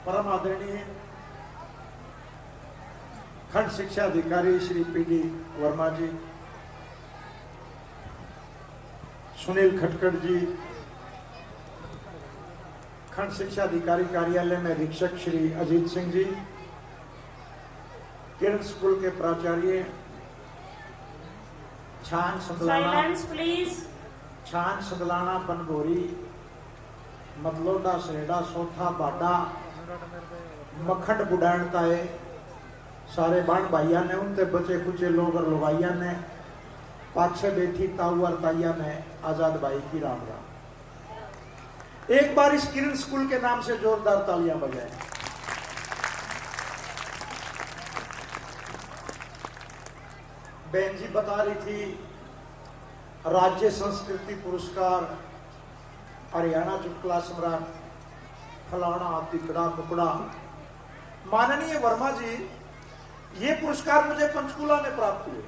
परम आदरणीय खंड शिक्षा अधिकारी श्री पीडी वर्मा जी, सुनील खटखड़ जी, खंड शिक्षा अधिकारी कार्यालय में अधीक्षक श्री अजीत सिंह जी, किरण स्कूल के प्राचार्य छान संदलाना बनगोरी, मतलोडा सरेडा सोथा बाडा मखंड बुढ़ाणताए सारे बाण भाइया ने, उनते बचे कुचे लोग और लुगाइया ने, पाछे बैठी ताऊ और ताइया ने आजाद भाई की राम राम। एक बार इस किरण स्कूल के नाम से जोरदार तालियां बजाएं। बहन जी बता रही थी राज्य संस्कृति पुरस्कार हरियाणा चुटकुला सम्राट फलाना तिकड़ा मुकड़ा। माननीय वर्मा जी, ये पुरस्कार मुझे पंचकुला में प्राप्त हुए,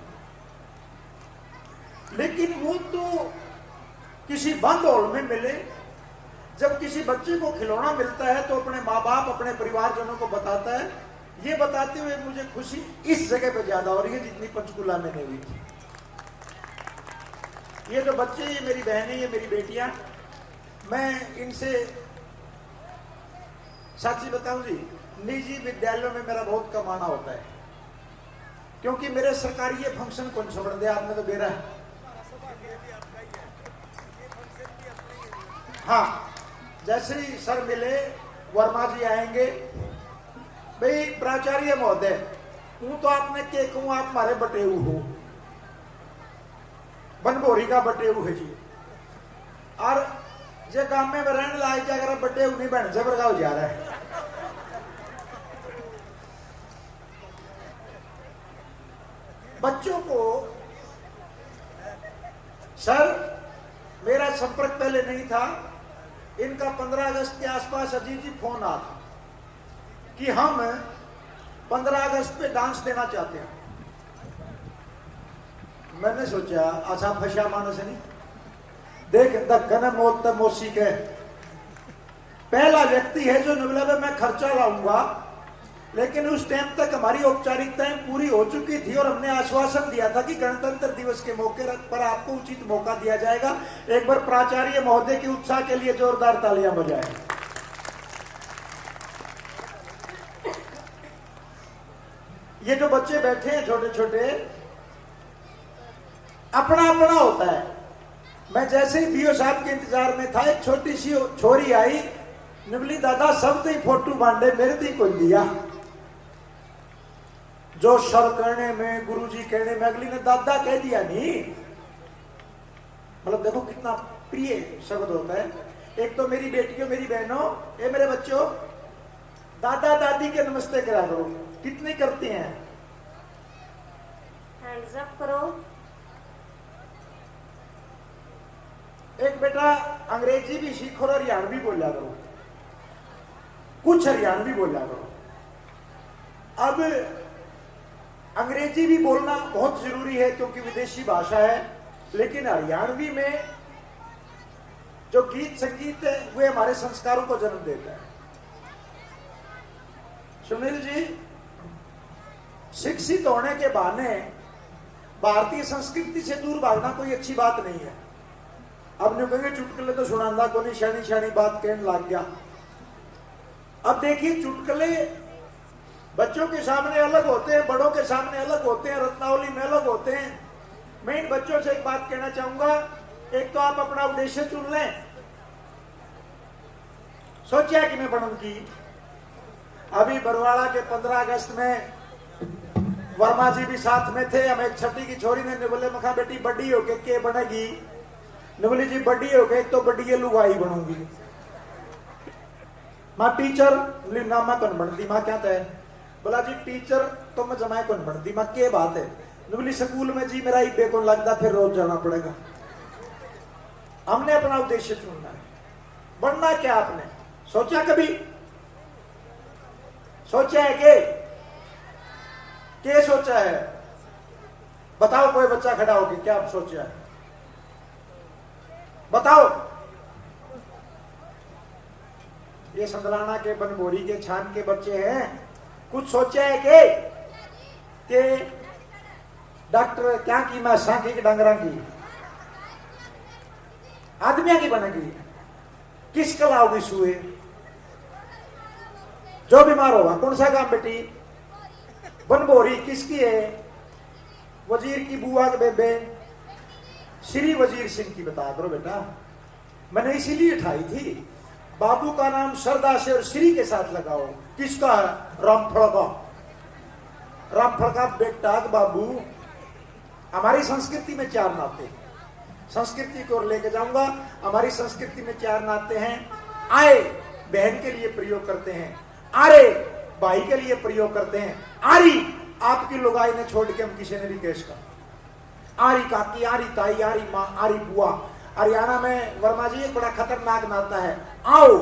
लेकिन वो तो किसी बंद हॉल में मिले। जब किसी बच्चे को खिलौना मिलता है तो अपने माँ बाप अपने परिवारजनों को बताता है। ये बताते हुए मुझे खुशी इस जगह पे ज्यादा हो रही है जितनी पंचकुला में नहीं हुई थी। ये जो बच्चे, ये मेरी बहनें, ये मेरी बेटियां, मैं इनसे साची बताऊं जी, निजी विद्यालयों में मेरा बहुत कम आना होता है, क्योंकि मेरे सरकारी ये फंक्शन कौन छोड़ दे, आपने तो बेरा है। हाँ, जैसे ही सर मिले, वर्मा जी आएंगे, भाई प्राचार्य महोदय, हूं तो आपने के कहूं आप हमारे बटेऊ हो, बनभोरी का बटेऊ है जी, और जे काम में रहने लायक क्या करा बटेऊ नहीं बन जबरगांव जा रहा है। बच्चों को सर, मेरा संपर्क पहले नहीं था, इनका 15 अगस्त के आसपास अजीत जी फोन आ था कि हम 15 अगस्त पे डांस देना चाहते हैं। मैंने सोचा अच्छा फशा मानस नहीं देख, दक्कन मौत मौसी के पहला व्यक्ति है जो निबला मैं खर्चा लाऊंगा, लेकिन उस टाइम तक हमारी औपचारिकताएं पूरी हो चुकी थी और हमने आश्वासन दिया था कि गणतंत्र दिवस के मौके पर आपको उचित मौका दिया जाएगा। एक बार प्राचार्य महोदय के उत्साह के लिए जोरदार तालियां बजाएं। ये जो बच्चे बैठे हैं छोटे छोटे, अपना अपना होता है। मैं जैसे ही बीओ साहब के इंतजार में था, एक छोटी सी छोरी आई, निबली दादा सब तो फोटो बांटे, मेरे तो कोई दिया। जो सर कहने में, गुरुजी कहने में, अगली ने दादा कह दिया नहीं। मतलब देखो कितना प्रिय शब्द होता है। एक तो मेरी बेटियों, मेरी बहनों, ये मेरे बच्चों, दादा दादी के नमस्ते करा करो। कितने करते हैं? हैंड्स अप करो। एक बेटा अंग्रेजी भी सीखो और हरियाणवी बोला करो, कुछ हरियाणवी बोला करो। अब अंग्रेजी भी बोलना बहुत जरूरी है क्योंकि विदेशी भाषा है, लेकिन हरियाणवी में जो गीत संगीत है वे हमारे संस्कारों को जन्म देता है। सुनील जी, शिक्षित होने के बहाने भारतीय संस्कृति से दूर भागना कोई अच्छी बात नहीं है। अब नहीं कहेंगे चुटकुले तो सुनांदा को नहीं, शानी शानी बात कहने लग गया। अब देखिए, चुटकुले बच्चों के सामने अलग होते हैं, बड़ों के सामने अलग होते हैं, रत्नावली में अलग होते हैं। मैं इन बच्चों से एक बात कहना चाहूंगा, एक तो आप अपना उद्देश्य चुन लें। सोचिए कि मैं बनूंगी। अभी बरवाड़ा के 15 अगस्त में वर्मा जी भी साथ में थे। हम एक छठी की छोरी ने बोले, मखा बेटी बड़ी होके के बनेगी? बोली जी बड़ी होके तो बड़ी लुगाई बनूंगी। माँ टीचर, ना मैं कौन बनती? माँ क्या तय? बोला जी टीचर तो मैं जमाए कौन बनती? माँ के बात है? बोली स्कूल में जी मेरा इबे कौन लगता, फिर रोज जाना पड़ेगा। हमने अपना उद्देश्य चुनना है। बनना क्या आपने सोचा? कभी सोचा है के सोचा है? बताओ, कोई बच्चा खड़ा होके क्या आप सोचा है? बताओ। ये संदलाना के बनभोरी के छान के बच्चे हैं, कुछ सोचे है कि डॉक्टर क्या की मैं सांकी की डंगरा की आदमिया की बनेगी, किस कला होगी सुए, जो बीमार होगा कौन सा काम बेटी, बनभोरी किसकी है, वजीर की बुआ के बेबे श्री वजीर सिंह की बता दो बेटा, मैंने इसीलिए उठाई थी, बाबू का नाम श्रद्धा से और श्री के साथ लगाओ, किसका है, रामफल का, रामफल का बेटा बाबू। हमारी संस्कृति में 4 नाते, संस्कृति को लेके जाऊंगा, हमारी संस्कृति में 4 नाते हैं, आए बहन के लिए प्रयोग करते हैं, आरे भाई के लिए प्रयोग करते हैं, आरी आपकी लुगाई ने छोड़ के हम किसी ने भी केस का, आरी काकी, आरी ताई, आरी माँ, आरी बुआ। हरियाणा में वर्मा जी एक बड़ा खतरनाक नाता है, आओ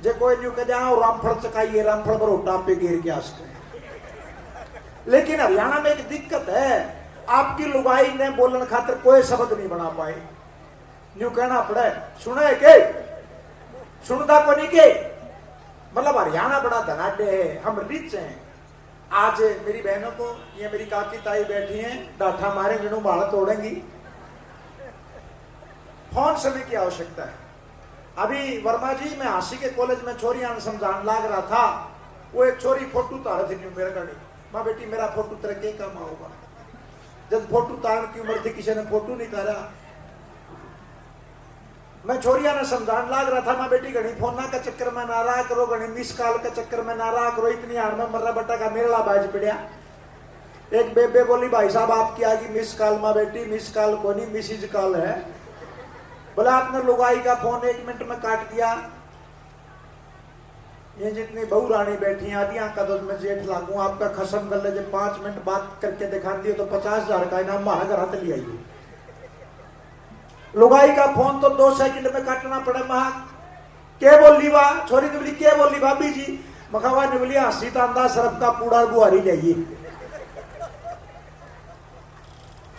जे कोई न्यू कह आओ रामफल चकाइए, रामफल बरोटा पे गिर के आसते। लेकिन हरियाणा में एक दिक्कत है, आपकी लुगाई ने बोलने खातिर कोई शब्द नहीं बना पाए, न्यू कहना पड़े, सुने के सुनता को नहीं के, मतलब हरियाणा बड़ा धनाढ्य है, हम रिच हैं। आज मेरी बहनों को, ये मेरी काकी ताई बैठी हैं, डाठा मारे जिन्हों बाढ़ तोड़ेंगी, फोन समय की आवश्यकता है। अभी वर्मा जी मैं हासी के कॉलेज में छोरियां समझान लाग रहा था, वो एक छोरी फोटो उतार थी मेरे गणी, माँ बेटी मेरा फोटो तेरे के काम होगा, जब फोटो उतारने की उम्र थी किसी ने फोटो नहीं उतारा, मैं छोरिया ने समझान लाग रहा था, माँ बेटी घनी फोना का चक्कर में ना रहा करो, घनी मिस कॉल का चक्कर में ना रहा करो, इतनी हाड़ में मर्रा बट्टा का मेरा बाज पड़िया। एक बेबे बोली भाई साहब आपकी आगे मिस कॉल, माँ बेटी मिस कॉल को नहीं मिसिज कॉल है, बोला आपने लुगाई का फोन 1 मिनट में काट दिया, ये जितनी बहू रानी बैठी आदि का तो मैं जेठ लागू, आपका खसम कर ले, जब 5 मिनट बात करके दिखा दिए तो 50,000 का इनाम महाराज हाथ ले आइए। लुगाई का फोन तो 2 सेकंड में काटना पड़े, महा के बोली वाह छोरी निबली, के बोली भाभी जी, मखावा निबली हंसी तांदा सरफ का पूरा गुहारी जाइए।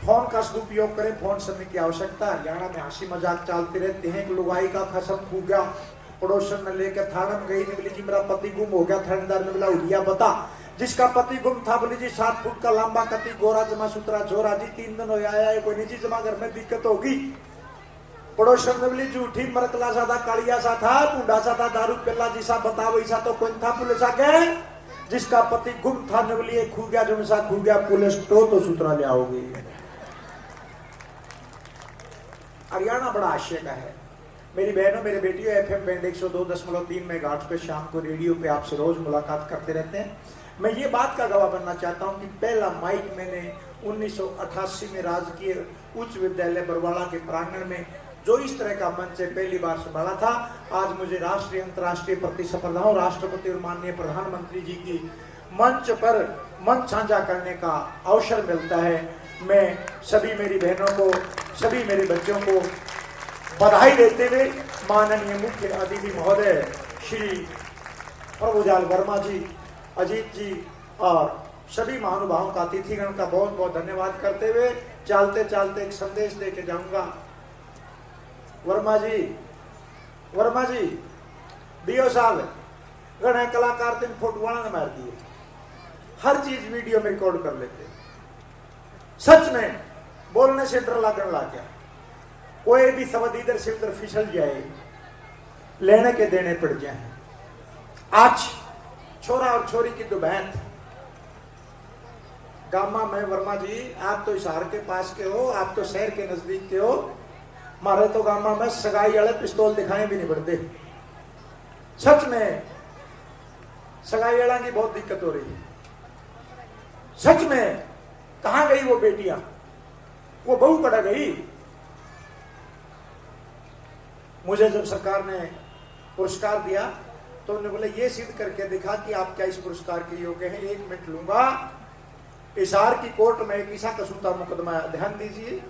फोन का सदुपयोग करें, फोन समय की आवश्यकता। हरियाणा में हंसी मजाक चलते रहते हैं, लुगाई का खसम खू गया, पड़ोसन ने लेकर थाना में गई, बोली जी मेरा पति गुम हो गया, थानेदार ने बोला उड़िया बता, जिसका पति गुम था, बोली जी 7 फुट का लंबा कति गोरा जमा सुतरा छोरा जी, 3 दिन हो आया है, कोई निजी जमा घर में दिक्कत होगी। पड़ोसन ने बोली झूठी मरकला सा था, कालिया सा था, बूढ़ा सा था, दारू पिल्ला जिसा बता वैसा तो कोई था, पुलिस आ गए, जिसका पति गुम था ने बोली खू गया, जो सा खू गया, पुलिस तो सुतरा ले आओगी। हरियाणा बड़ा आशय का है। मेरी बहनों मेरे बेटियों, FM बैंड 102.3 मेगाहर्ट्ज पे शाम को रेडियो पे आपसे रोज मुलाकात करते रहते हैं। मैं ये बात का गवाह बनना चाहता हूं कि पहला माइक मैंने 1988 में राजकीय उच्च विद्यालय बरवाड़ा के प्रांगण में जो इस तरह का मंच पहली बार संभाला था। आज मुझे राष्ट्रीय अंतर्राष्ट्रीय प्रतिस्पर्धाओं, राष्ट्रपति और माननीय प्रधानमंत्री जी की मंच पर मंच साझा करने का अवसर मिलता है। मैं सभी मेरी बहनों को, सभी मेरे बच्चों को बधाई देते हुए माननीय मुख्य अतिथि महोदय श्री प्रभुजाल वर्मा जी, अजीत जी और सभी महानुभावों का, अतिथिगण का बहुत बहुत धन्यवाद करते हुए चलते चलते एक संदेश देके जाऊंगा। वर्मा जी दियो साहब गणे कलाकार दिन फोटोवाना ने मार दिए, हर चीज वीडियो में रिकॉर्ड कर लेते, सच में बोलने से डर लगने लग गया, कोई भी शब्द इधर से उधर फिसल जाए, लेने के देने पड़ जाए। आज छोरा और छोरी की दो बहन गामा में, वर्मा जी आप तो हिसार के पास के हो, आप तो शहर के नजदीक के हो, मारे तो गामा में सगाई वाले पिस्तौल दिखाए भी नहीं पड़ते। सच में सगाई वाला की बहुत दिक्कत हो रही है। सच में कहां गई वो बेटियां, वो बहू कड़ा गई। मुझे जब सरकार ने पुरस्कार दिया तो उन्होंने बोले ये सिद्ध करके दिखा कि आप क्या इस पुरस्कार के योग्य हैं। 1 मिनट लूंगा। हिसार की कोर्ट में किसा कसूता मुकदमा, ध्यान दीजिए,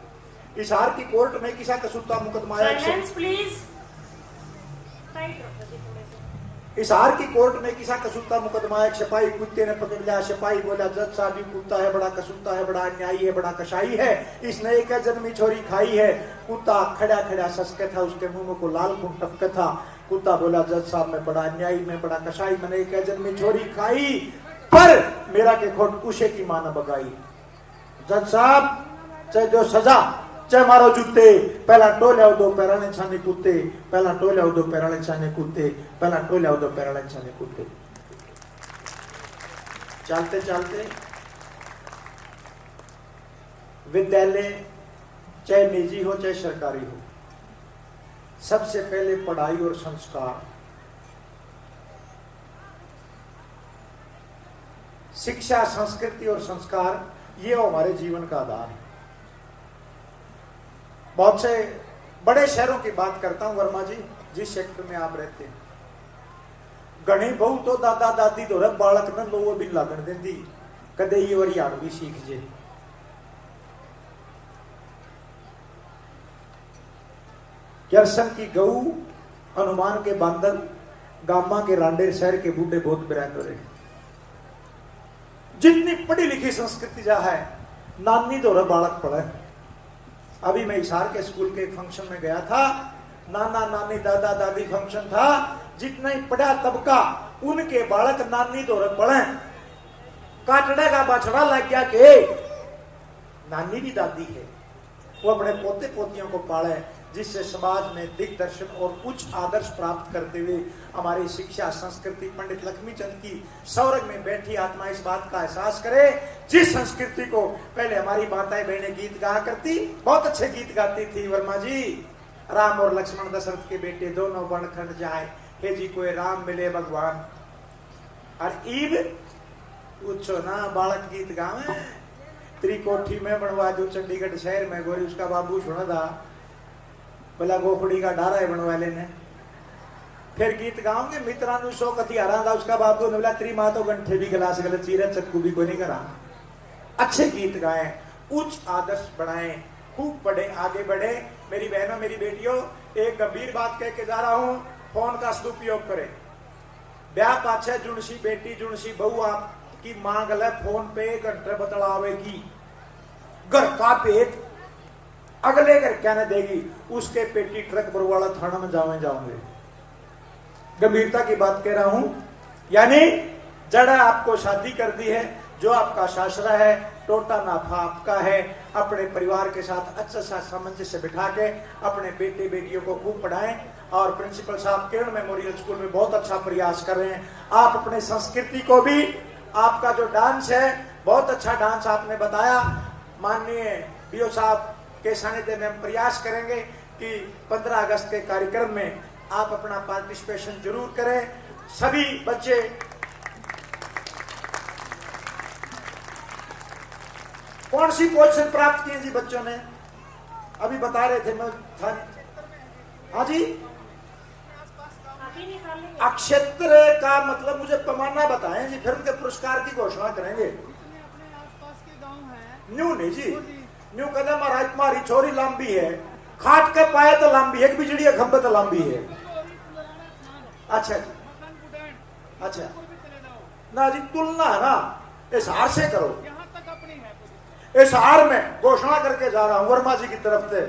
हिसार की कोर्ट में किसा कसूता मुकदमा, हिसार की कोर्ट में किसा कसूता मुकदमा, एक सिपाही कुत्ते ने पकड़ लिया। सिपाही बोला जज साहब ये कुत्ता है, बड़ा कसूता है, बड़ा अन्यायी है, बड़ा कसाई है, इसने एक जन्मी छोरी खाई है। कुत्ता खड़ा खड़ा ससके था, उसके मुंह में को लाल खून टपके था। कुत्ता बोला जज साहब में बड़ा न्यायी में बड़ा कसाई, मैंने एक जन्मी छोरी खाई पर मेरा के खोट उसे की मां न बगाई। जज साहब चाहे जो सजा चाहे मारो जूते, पहला टोले दो पैराने छाने कुत्ते, पहला टोले दो पैराने छाने कुत्ते, पहला टोले दो पैराने छाने कुत्ते। चलते चलते विद्यालय चाहे निजी हो चाहे सरकारी हो, सबसे पहले पढ़ाई और संस्कार, शिक्षा, संस्कृति और संस्कार, ये हमारे जीवन का आधार है। बहुत से बड़े शहरों की बात करता हूं वर्मा जी, जिस सेक्टर में आप रहते हैं, घनी बहु तो दादा दादी तो रब बालक न लो भी लागण देंदी, कदे ये और यार भी सीख जे। करसन की गऊ, हनुमान के बांदर, गामा के रांडे, शहर के बूढ़े बहुत बिरांडो रहे। जितनी पढ़ी लिखी संस्कृति जा है, नानी तो बालक पढ़े। अभी मैं हिसार के स्कूल के एक फंक्शन में गया था, नाना नानी दादा दादी फंक्शन था, जितना ही पढ़ा तबका उनके बालक नानी तो पढ़े। काटड़े का बछड़ा लग गया के नानी भी दादी है, वो अपने पोते पोतियों को पाले, जिससे समाज में दिग्दर्शन और उच्च आदर्श प्राप्त करते हुए हमारी शिक्षा संस्कृति पंडित लक्ष्मीचंद की स्वर्ग में बैठी आत्मा इस बात का एहसास करे, जिस संस्कृति को पहले हमारी माताएं बहनें गीत गाया करती, बहुत अच्छे गीत गाती थी वर्मा जी। राम और लक्ष्मण दशरथ के बेटे दोनों बनखंड जाए, हे जी कोई राम मिले भगवान। और ईब पूछो ना बालक गीत गावे, त्रिकोठी में बनवा दो चंडीगढ़ शहर में, गोरी उसका बाबू सुना था, बोला गोखड़ी का डारा है बनवा लेने। फिर गीत गाओगे मित्रानु सो कथी हरा था, उसका बाबू ने बोला त्री माँ तो गंठे भी गिलास गलत चीरा चक्कू भी कोई नहीं करा। अच्छे गीत गाएं, उच्च आदर्श बढ़ाएं, खूब पढ़े, आगे बढ़े। मेरी बहनों मेरी बेटियों, एक गंभीर बात कह के जा रहा हूं, फोन का सदुपयोग करें। ब्याह पाछे जुड़सी बेटी जुड़सी बहू आपकी मां गलत फोन पे घंटे बतलावेगी, घर का पेट अगले घर क्या न देगी, उसके पेटी ट्रक पर वाला थाना में जाओगे। गंभीरता की बात कह रहा हूं, यानी जड़ा आपको शादी कर दी है, जो आपका शासरा है, टोटा नाफा आपका है। अपने परिवार के साथ अच्छा सा सामंजस्य बिठा के अपने बेटे बेटियों को खूब पढ़ाएं। और प्रिंसिपल साहब किरण मेमोरियल स्कूल में बहुत अच्छा प्रयास कर रहे हैं। आप अपने संस्कृति को भी, आपका जो डांस है बहुत अच्छा डांस आपने बताया, माननीय बीओ साहब के सानिध्य में हम प्रयास करेंगे कि 15 अगस्त के कार्यक्रम में आप अपना पार्टिसिपेशन जरूर करें। सभी बच्चे कौन सी पोजीशन प्राप्त की है जी बच्चों ने, अभी बता रहे थे मैं था। हाँ जी, अक्षेत्र का मतलब मुझे पैमाना बताएं जी, फिर उनके पुरस्कार की घोषणा करेंगे। अपने आसपास के गांव हैं। न्यू नहीं जी, न्यू कहते महाराज तुम्हारी छोरी लंबी है, खाट के पाए तो लंबी है, बिजली के खंभे तो लंबी है। अच्छा जी, अच्छा ना जी, तुलना है ना, इस हार से करो। इस हार में घोषणा करके जा रहा हूं वर्मा जी की तरफ से,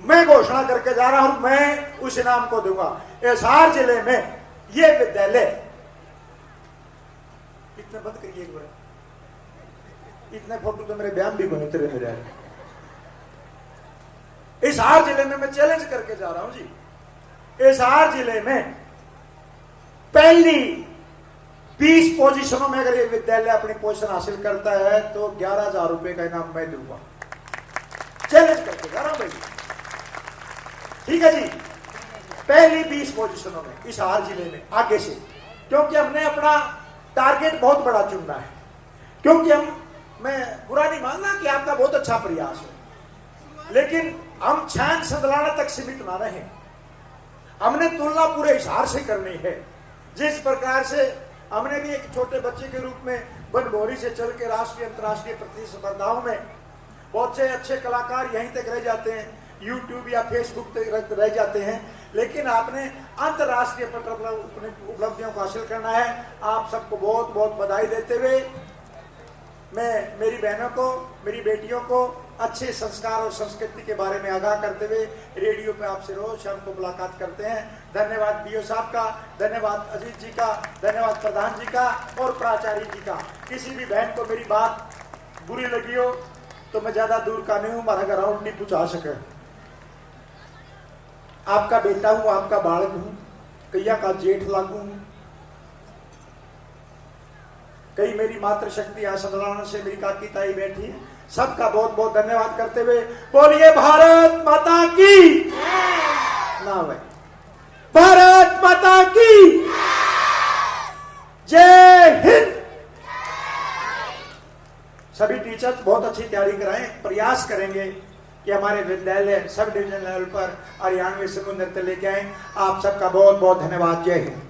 मैं घोषणा करके जा रहा हूं, मैं उस इनाम को दूंगा। हिसार जिले में ये विद्यालय, इतने बंद करिए एक बार, इतने फोटो तो मेरे बयान भी बने तेरे मेरे। हिसार जिले में मैं चैलेंज करके जा रहा हूं जी, हिसार जिले में पहली 20 पोजीशनों में अगर ये विद्यालय अपनी पोजीशन हासिल करता है तो 11,000 रुपए का इनाम मैं दूंगा। चैलेंज करके जा रहा हूं भाई, ठीक है जी। पहली 20 पोजीशनों में हिसार जिले में आगे से, क्योंकि हमने अपना टारगेट बहुत बड़ा चुनना है, क्योंकि मैं बुरा नहीं मानना कि आपका बहुत अच्छा प्रयास है, लेकिन हम छान संदलाना तक सीमित ना रहे। हमने तुलना पूरे हिसार से करनी है। जिस प्रकार से हमने भी एक छोटे बच्चे के रूप में बनभोरी से चल के राष्ट्रीय अंतर्राष्ट्रीय प्रतिस्पर्धाओं में बहुत से अच्छे कलाकार यहीं तक रह जाते हैं, यूट्यूब या फेसबुक तक रह जाते हैं, लेकिन आपने अंतर्राष्ट्रीय उपलब्धियों को हासिल करना है। आप सबको बहुत बहुत बधाई देते हुए मैं मेरी बहनों को, मेरी बेटियों को अच्छे संस्कार और संस्कृति के बारे में आगाह करते हुए रेडियो पे आपसे रोज शाम को मुलाकात करते हैं। धन्यवाद बीओ साहब का, धन्यवाद अजीत जी का, धन्यवाद प्रधान जी का और प्राचार्य जी का। किसी भी बहन को मेरी बात बुरी लगी हो तो मैं ज्यादा दूर का नहीं हूं, हमारा ग्राउंड नहीं पूछा सके। आपका बेटा हूं, आपका बालक हूं, कैया का जेठ लागू हूं। कई मेरी मातृशक्ति आसनारायण से मेरी काकी ताई बैठी है। सबका बहुत बहुत धन्यवाद करते हुए बोलिए भारत माता की ना भाई, भारत माता की जय हिंद। सभी टीचर्स बहुत अच्छी तैयारी कराएं, प्रयास करेंगे कि हमारे विद्यालय सब डिवीजन लेवल पर 98 समूह नृत्य लेके आए। आप सबका बहुत बहुत धन्यवाद। जय हिंद।